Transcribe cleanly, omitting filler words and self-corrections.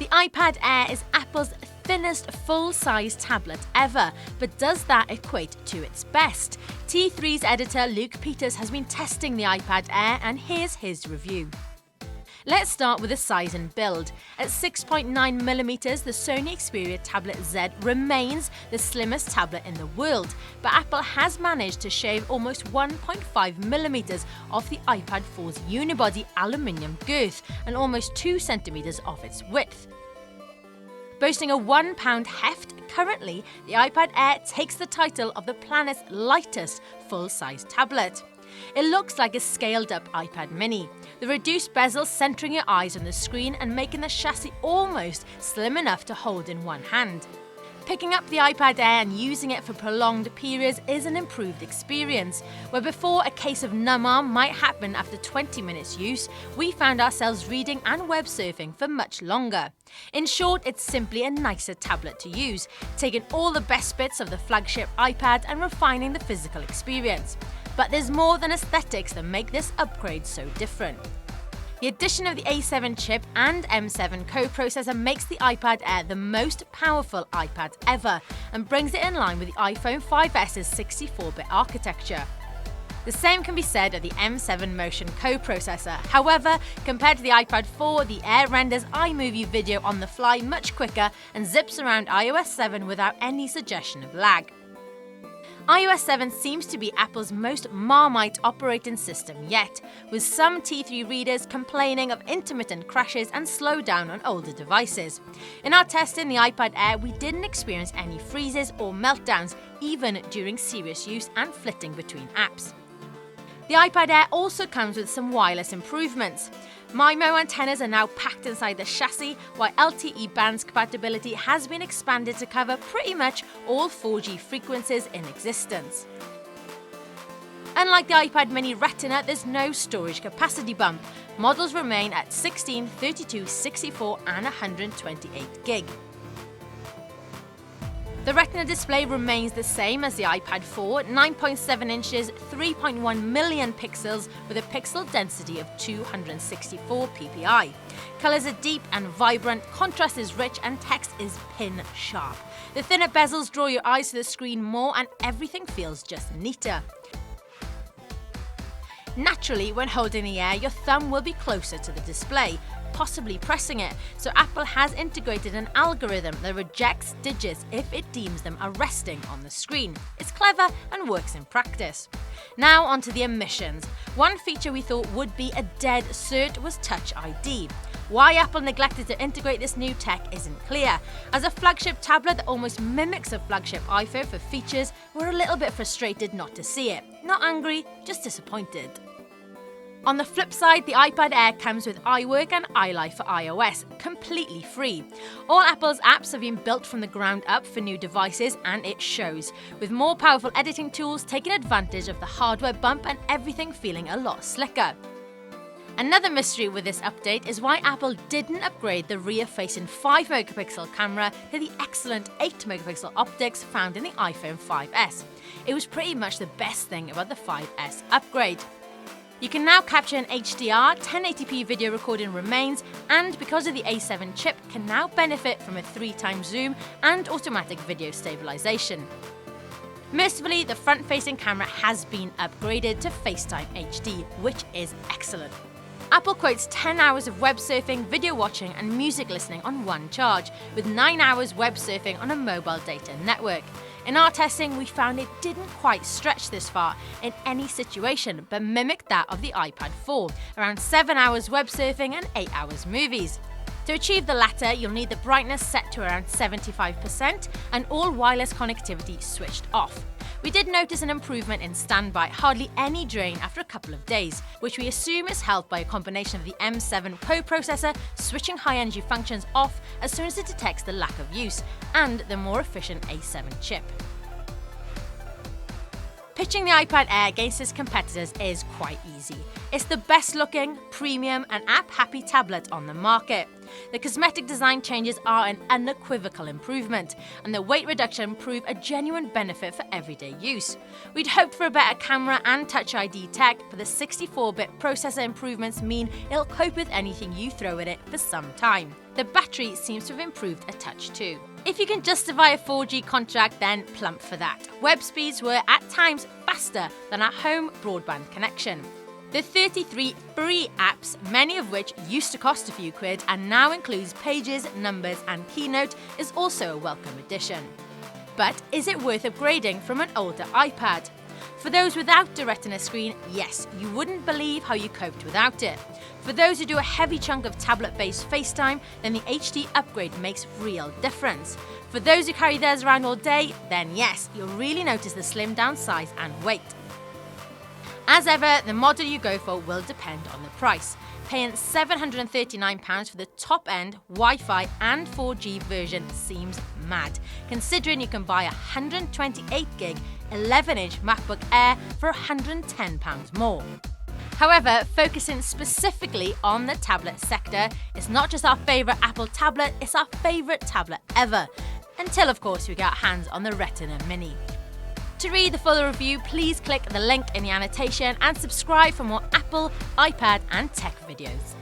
The iPad Air is Apple's thinnest full-size tablet ever, but does that equate to its best? T3's editor Luke Peters has been testing the iPad Air, and here's his review. Let's start with the size and build. At 6.9mm, the Sony Xperia Tablet Z remains the slimmest tablet in the world, but Apple has managed to shave almost 1.5mm off the iPad 4's unibody aluminium girth and almost 2cm off its width. Boasting a 1 pound heft, currently the iPad Air takes the title of the planet's lightest full-size tablet. It looks like a scaled-up iPad mini, the reduced bezels centering your eyes on the screen and making the chassis almost slim enough to hold in one hand. Picking up the iPad Air and using it for prolonged periods is an improved experience, where before a case of numb arm might happen after 20 minutes use, we found ourselves reading and web surfing for much longer. In short, it's simply a nicer tablet to use, taking all the best bits of the flagship iPad and refining the physical experience. But there's more than aesthetics that make this upgrade so different. The addition of the A7 chip and M7 co-processor makes the iPad Air the most powerful iPad ever and brings it in line with the iPhone 5S's 64-bit architecture. The same can be said of the M7 Motion co-processor. However, compared to the iPad 4, the Air renders iMovie video on the fly much quicker and zips around iOS 7 without any suggestion of lag. iOS 7 seems to be Apple's most Marmite operating system yet, with some T3 readers complaining of intermittent crashes and slowdown on older devices. In our testing the iPad Air, we didn't experience any freezes or meltdowns, even during serious use and flitting between apps. The iPad Air also comes with some wireless improvements. MIMO antennas are now packed inside the chassis, while LTE bands compatibility has been expanded to cover pretty much all 4G frequencies in existence. Unlike the iPad mini Retina, there's no storage capacity bump. Models remain at 16, 32, 64 and 128 gig. The Retina display remains the same as the iPad 4, 9.7 inches, 3.1 million pixels with a pixel density of 264 ppi. Colours are deep and vibrant, contrast is rich and text is pin sharp. The thinner bezels draw your eyes to the screen more and everything feels just neater. Naturally, when holding the Air, your thumb will be closer to the display, possibly pressing it, so Apple has integrated an algorithm that rejects digits if it deems them are resting on the screen. It's clever and works in practice. Now onto the omissions. One feature we thought would be a dead cert was Touch ID. Why Apple neglected to integrate this new tech isn't clear. As a flagship tablet that almost mimics a flagship iPhone for features, we're a little bit frustrated not to see it. Not angry, just disappointed. On the flip side, the iPad Air comes with iWork and iLife for iOS, completely free. All Apple's apps have been built from the ground up for new devices, and it shows, with more powerful editing tools taking advantage of the hardware bump and everything feeling a lot slicker. Another mystery with this update is why Apple didn't upgrade the rear-facing 5-megapixel camera to the excellent 8-megapixel optics found in the iPhone 5S. It was pretty much the best thing about the 5S upgrade. You can now capture an HDR, 1080p video recording remains, and because of the A7 chip, can now benefit from a 3x zoom and automatic video stabilization. Mercifully, the front-facing camera has been upgraded to FaceTime HD, which is excellent. Apple quotes 10 hours of web surfing, video watching and music listening on one charge, with 9 hours web surfing on a mobile data network. In our testing, we found it didn't quite stretch this far in any situation, but mimicked that of the iPad 4, around 7 hours web surfing and 8 hours movies. To achieve the latter, you'll need the brightness set to around 75% and all wireless connectivity switched off. We did notice an improvement in standby, hardly any drain after a couple of days, which we assume is helped by a combination of the M7 co-processor switching high-energy functions off as soon as it detects the lack of use, and the more efficient A7 chip. Pitching the iPad Air against its competitors is quite easy. It's the best looking, premium and app-happy tablet on the market. The cosmetic design changes are an unequivocal improvement, and the weight reduction prove a genuine benefit for everyday use. We'd hoped for a better camera and Touch ID tech, but the 64-bit processor improvements mean it'll cope with anything you throw at it for some time. The battery seems to have improved a touch too. If you can justify a 4G contract, then plump for that. Web speeds were at times faster than our home broadband connection. The 33 free apps, many of which used to cost a few quid and now includes Pages, Numbers and Keynote, is also a welcome addition. But is it worth upgrading from an older iPad? For those without a Retina screen, yes, you wouldn't believe how you coped without it. For those who do a heavy chunk of tablet-based FaceTime, then the HD upgrade makes real difference. For those who carry theirs around all day, then yes, you'll really notice the slimmed down size and weight. As ever, the model you go for will depend on the price. Paying £739 for the top-end Wi-Fi and 4G version seems mad, considering you can buy a 128GB 11-inch MacBook Air for £110 more. However, focusing specifically on the tablet sector, it's not just our favourite Apple tablet, it's our favourite tablet ever. Until, of course, we get our hands on the Retina Mini. To read the full review, please click the link in the annotation and subscribe for more Apple, iPad and tech videos.